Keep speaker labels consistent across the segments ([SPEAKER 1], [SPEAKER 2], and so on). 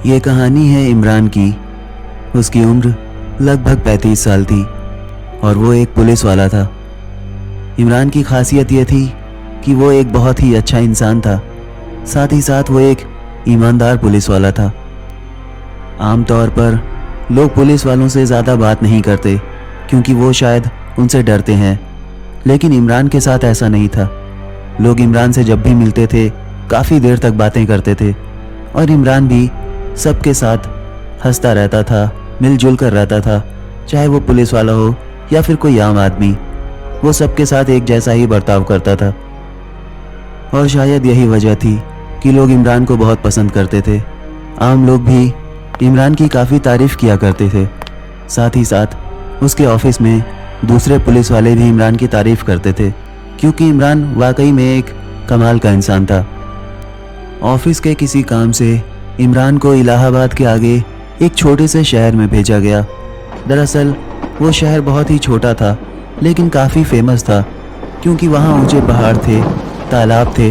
[SPEAKER 1] ये कहानी है इमरान की। उसकी उम्र लगभग 35 साल थी और वो एक पुलिस वाला था। इमरान की खासियत ये थी कि वो एक बहुत ही अच्छा इंसान था, साथ ही साथ वो एक ईमानदार पुलिस वाला था। आमतौर पर लोग पुलिस वालों से ज़्यादा बात नहीं करते क्योंकि वो शायद उनसे डरते हैं, लेकिन इमरान के साथ ऐसा नहीं था। लोग इमरान से जब भी मिलते थे काफ़ी देर तक बातें करते थे और इमरान भी सबके साथ हंसता रहता था, मिलजुल कर रहता था, चाहे वो पुलिस वाला हो या फिर कोई आम आदमी। वो सबके साथ एक जैसा ही बर्ताव करता था और शायद यही वजह थी कि लोग इमरान को बहुत पसंद करते थे। आम लोग भी इमरान की काफ़ी तारीफ़ किया करते थे। साथ ही साथ उसके ऑफिस में दूसरे पुलिस वाले भी इमरान की तारीफ़ करते थे क्योंकि इमरान वाकई में एक कमाल का इंसान था। ऑफिस के किसी काम से इमरान को इलाहाबाद के आगे एक छोटे से शहर में भेजा गया। दरअसल वो शहर बहुत ही छोटा था लेकिन काफ़ी फेमस था क्योंकि वहाँ ऊंचे पहाड़ थे, तालाब थे,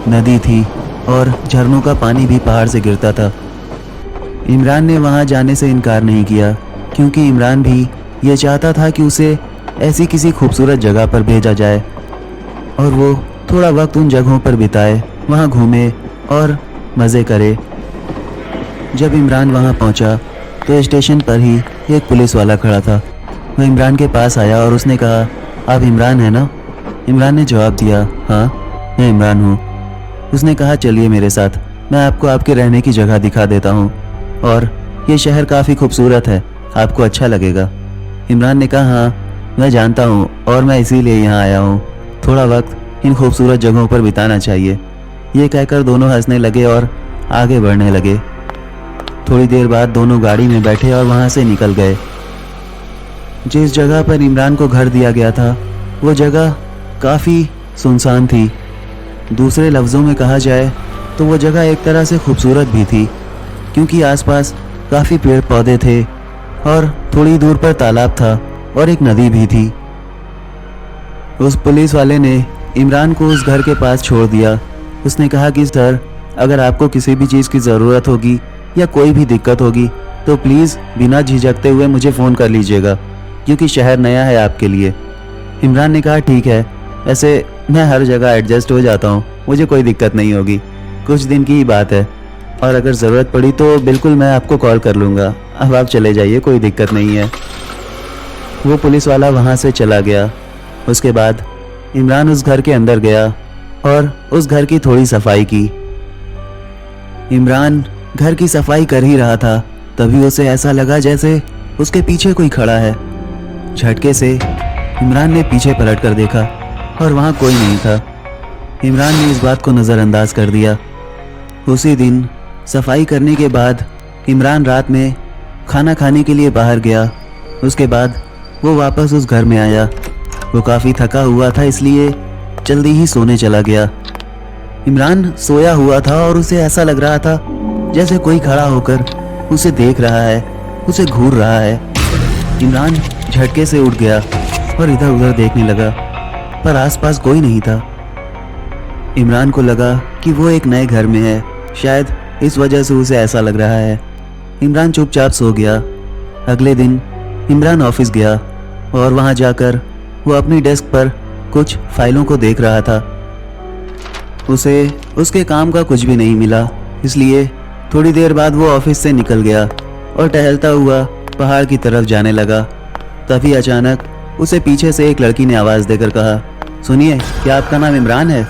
[SPEAKER 1] नदी थी और झरनों का पानी भी पहाड़ से गिरता था। इमरान ने वहाँ जाने से इनकार नहीं किया क्योंकि इमरान भी ये चाहता था कि उसे ऐसी किसी खूबसूरत जगह पर भेजा जाए और वो थोड़ा वक्त उन जगहों पर बिताए, वहाँ घूमे और मज़े करे। जब इमरान वहाँ पहुँचा तो स्टेशन पर ही एक पुलिस वाला खड़ा था। वो इमरान के पास आया और उसने कहा, आप इमरान हैं ना? इमरान ने जवाब दिया, हाँ मैं इमरान हूँ। उसने कहा, चलिए मेरे साथ, मैं आपको आपके रहने की जगह दिखा देता हूँ और ये शहर काफ़ी खूबसूरत है, आपको अच्छा लगेगा। इमरान ने कहा, हाँ मैं जानता हूँ और मैं इसीलिए यहाँ आया हूँ, थोड़ा वक्त इन खूबसूरत जगहों पर बिताना चाहिए। ये कहकर दोनों हंसने लगे और आगे बढ़ने लगे। थोड़ी देर बाद दोनों गाड़ी में बैठे और वहाँ से निकल गए। जिस जगह पर इमरान को घर दिया गया था वो जगह काफ़ी सुनसान थी। दूसरे लफ्ज़ों में कहा जाए तो वो जगह एक तरह से खूबसूरत भी थी क्योंकि आसपास काफ़ी पेड़ पौधे थे और थोड़ी दूर पर तालाब था और एक नदी भी थी। उस पुलिस वाले ने इमरान को उस घर के पास छोड़ दिया। उसने कहा कि सर, अगर आपको किसी भी चीज़ की ज़रूरत होगी या कोई भी दिक्कत होगी तो प्लीज़ बिना झिझकते हुए मुझे फ़ोन कर लीजिएगा क्योंकि शहर नया है आपके लिए। इमरान ने कहा, ठीक है, ऐसे मैं हर जगह एडजस्ट हो जाता हूँ, मुझे कोई दिक्कत नहीं होगी, कुछ दिन की ही बात है और अगर ज़रूरत पड़ी तो बिल्कुल मैं आपको कॉल कर लूँगा। अब आप चले जाइए, कोई दिक्कत नहीं है। वो पुलिस वाला वहाँ से चला गया। उसके बाद इमरान उस घर के अंदर गया और उस घर की थोड़ी सफाई की। इमरान घर की सफाई कर ही रहा था तभी उसे ऐसा लगा जैसे उसके पीछे कोई खड़ा है। झटके से इमरान ने पीछे पलट कर देखा और वहाँ कोई नहीं था। इमरान ने इस बात को नज़रअंदाज कर दिया। उसी दिन सफाई करने के बाद इमरान रात में खाना खाने के लिए बाहर गया। उसके बाद वो वापस उस घर में आया। वो काफ़ी थका हुआ था इसलिए जल्दी ही सोने चला गया। इमरान सोया हुआ था और उसे ऐसा लग रहा था जैसे कोई खड़ा होकर उसे देख रहा है, उसे घूर रहा है। इमरान झटके से उठ गया और इधर उधर देखने लगा पर आसपास कोई नहीं था। इमरान को लगा कि वो एक नए घर में है, शायद इस वजह से उसे ऐसा लग रहा है। इमरान चुपचाप सो गया। अगले दिन इमरान ऑफिस गया और वहाँ जाकर वो अपनी डेस्क पर कुछ फाइलों को देख रहा था। उसे उसके काम का कुछ भी नहीं मिला, इसलिए थोड़ी देर बाद वो ऑफिस से निकल गया और टहलता हुआ पहाड़ की तरफ जाने लगा। तभी अचानक उसे पीछे से एक लड़की ने आवाज़ देकर कहा, सुनिए, क्या आपका नाम इमरान है?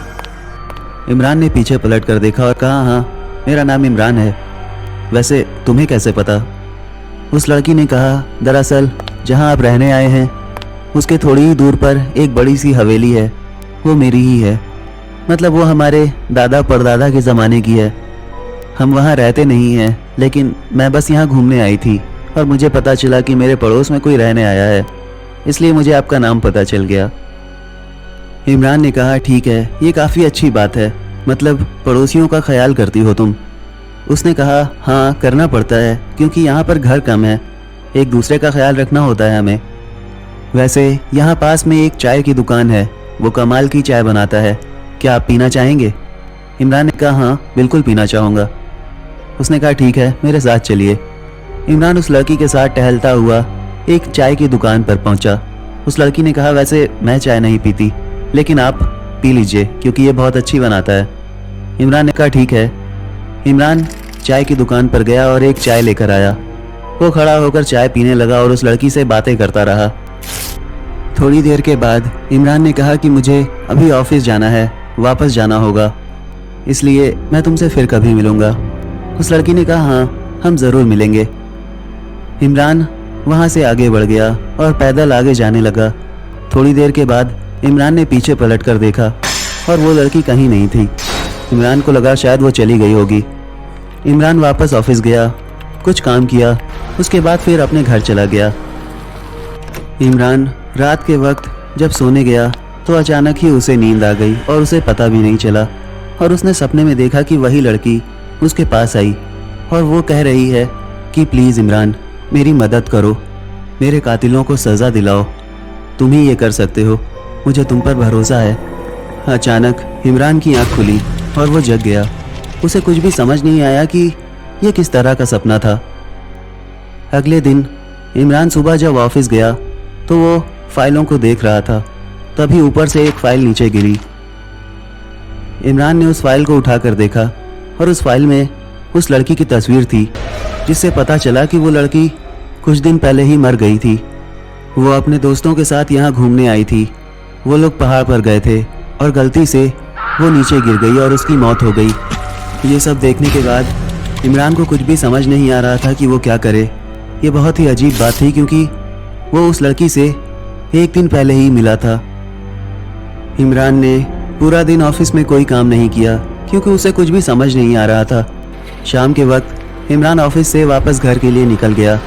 [SPEAKER 1] इमरान ने पीछे पलट कर देखा और कहा, हाँ मेरा नाम इमरान है। वैसे तुम्हें कैसे पता? उस लड़की ने कहा, दरअसल जहाँ आप रहने आए हैं उसके थोड़ी ही दूर पर एक बड़ी सी हवेली है, वो मेरी ही है। मतलब वो हमारे दादा परदादा के ज़माने की है। हम वहाँ रहते नहीं हैं, लेकिन मैं बस यहाँ घूमने आई थी और मुझे पता चला कि मेरे पड़ोस में कोई रहने आया है, इसलिए मुझे आपका नाम पता चल गया। इमरान ने कहा, ठीक है, ये काफ़ी अच्छी बात है, मतलब पड़ोसियों का ख्याल करती हो तुम। उसने कहा, हाँ करना पड़ता है क्योंकि यहाँ पर घर कम है, एक दूसरे का ख्याल रखना होता है हमें। वैसे यहाँ पास में एक चाय की दुकान है, वो कमाल की चाय बनाता है, क्या आप पीना चाहेंगे? इमरान ने कहा, हाँ बिल्कुल पीना चाहूँगा। उसने कहा ठीक है, मेरे साथ चलिए। इमरान उस लड़की के साथ टहलता हुआ एक चाय की दुकान पर पहुंचा। उस लड़की ने कहा वैसे मैं चाय नहीं पीती, लेकिन आप पी लीजिए क्योंकि ये बहुत अच्छी बनाता है। इमरान ने कहा ठीक है। इमरान चाय की दुकान पर गया और एक चाय लेकर आया। वो खड़ा होकर चाय पीने लगा और उस लड़की से बातें करता रहा। थोड़ी देर के बाद इमरान ने कहा कि मुझे अभी ऑफिस जाना है, वापस जाना होगा, इसलिए मैं तुमसे फिर कभी मिलूंगा। उस लड़की ने कहा हाँ, हम ज़रूर मिलेंगे। इमरान वहाँ से आगे बढ़ गया और पैदल आगे जाने लगा। थोड़ी देर के बाद इमरान ने पीछे पलट कर देखा और वो लड़की कहीं नहीं थी। इमरान को लगा शायद वो चली गई होगी। इमरान वापस ऑफिस गया, कुछ काम किया, उसके बाद फिर अपने घर चला गया। इमरान रात के वक्त जब सोने गया तो अचानक ही उसे नींद आ गई और उसे पता भी नहीं चला, और उसने सपने में देखा कि वही लड़की उसके पास आई और वो कह रही है कि प्लीज़ इमरान, मेरी मदद करो, मेरे कातिलों को सज़ा दिलाओ, तुम ही ये कर सकते हो, मुझे तुम पर भरोसा है। अचानक इमरान की आंख खुली और वो जग गया। उसे कुछ भी समझ नहीं आया कि ये किस तरह का सपना था। अगले दिन इमरान सुबह जब ऑफिस गया तो वो फाइलों को देख रहा था, तभी ऊपर से एक फाइल नीचे गिरी। इमरान ने उस फाइल को उठाकर देखा और उस फाइल में उस लड़की की तस्वीर थी, जिससे पता चला कि वो लड़की कुछ दिन पहले ही मर गई थी। वो अपने दोस्तों के साथ यहाँ घूमने आई थी। वो लोग पहाड़ पर गए थे और गलती से वो नीचे गिर गई और उसकी मौत हो गई। ये सब देखने के बाद इमरान को कुछ भी समझ नहीं आ रहा था कि वो क्या करे। ये बहुत ही अजीब बात थी क्योंकि वो उस लड़की से एक दिन पहले ही मिला था। इमरान ने पूरा दिन ऑफिस में कोई काम नहीं किया क्योंकि उसे कुछ भी समझ नहीं आ रहा था। शाम के वक्त इमरान ऑफिस से वापस घर के लिए निकल गया।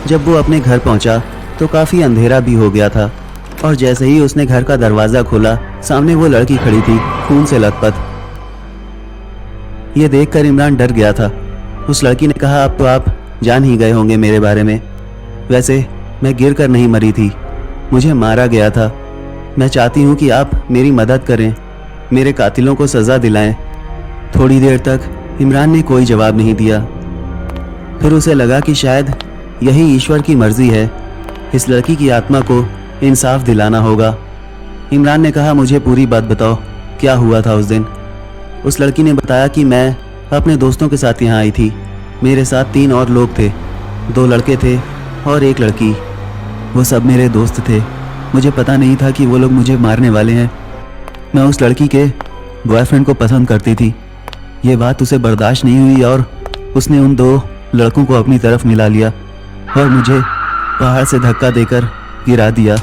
[SPEAKER 1] जब वो अपने घर पहुंचा तो काफ़ी अंधेरा भी हो गया था, और जैसे ही उसने घर का दरवाज़ा खोला, सामने वो लड़की खड़ी थी, खून से लथपथ। ये देखकर इमरान डर गया था। उस लड़की ने कहा अब तो आप जान ही गए होंगे मेरे बारे में। वैसे मैं गिर कर नहीं मरी थी, मुझे मारा गया था। मैं चाहती हूँ कि आप मेरी मदद करें, मेरे कातिलों को सज़ा दिलाएं। थोड़ी देर तक इमरान ने कोई जवाब नहीं दिया। फिर उसे लगा कि शायद यही ईश्वर की मर्जी है, इस लड़की की आत्मा को इंसाफ दिलाना होगा। इमरान ने कहा मुझे पूरी बात बताओ, क्या हुआ था उस दिन। उस लड़की ने बताया कि मैं अपने दोस्तों के साथ यहाँ आई थी। मेरे साथ 3 और लोग थे, 2 लड़के थे और 1 लड़की। वो सब मेरे दोस्त थे। मुझे पता नहीं था कि वो लोग मुझे मारने वाले हैं। मैं उस लड़की के बॉयफ्रेंड को पसंद करती थी। ये बात उसे बर्दाश्त नहीं हुई और उसने उन 2 लड़कों को अपनी तरफ मिला लिया और मुझे पहाड़ से धक्का देकर गिरा दिया।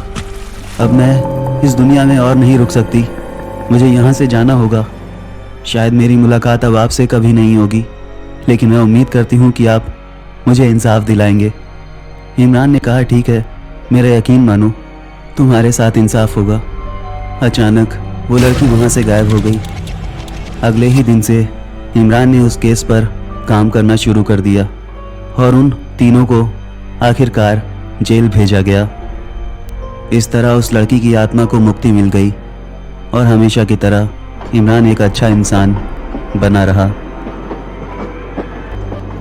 [SPEAKER 1] अब मैं इस दुनिया में और नहीं रुक सकती, मुझे यहाँ से जाना होगा। शायद मेरी मुलाकात अब आपसे कभी नहीं होगी, लेकिन मैं उम्मीद करती हूँ कि आप मुझे इंसाफ दिलाएंगे। इमरान ने कहा ठीक है, मेरा यकीन मानो, तुम्हारे साथ इंसाफ होगा। अचानक वो लड़की वहाँ से गायब हो गई। अगले ही दिन से इमरान ने उस केस पर काम करना शुरू कर दिया और उन तीनों को आखिरकार जेल भेजा गया। इस तरह उस लड़की की आत्मा को मुक्ति मिल गई और हमेशा की तरह इमरान एक अच्छा इंसान बना रहा।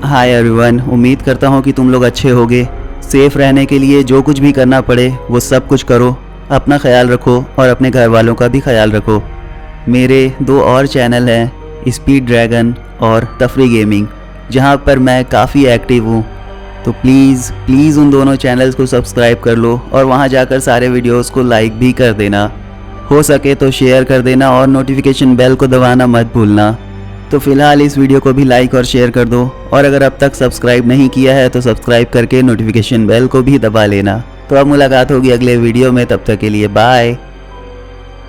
[SPEAKER 1] हाय एवरीवन, उम्मीद करता हूँ कि तुम लोग अच्छे होगे। सेफ रहने के लिए जो कुछ भी करना पड़े वो सब कुछ करो, अपना ख्याल रखो और अपने घर वालों का भी ख्याल रखो। मेरे 2 और चैनल हैं, स्पीड ड्रैगन और तफरी गेमिंग, जहाँ पर मैं काफ़ी एक्टिव हूँ। तो प्लीज़ उन दोनों चैनल्स को सब्सक्राइब कर लो और वहाँ जाकर सारे वीडियोस को लाइक भी कर देना। हो सके तो शेयर कर देना और नोटिफिकेशन बेल को दबाना मत भूलना। तो फिलहाल इस वीडियो को भी लाइक और शेयर कर दो, और अगर अब तक सब्सक्राइब नहीं किया है तो सब्सक्राइब करके नोटिफिकेशन बेल को भी दबा लेना। तो अब मुलाकात होगी अगले वीडियो में, तब तक के लिए बाय।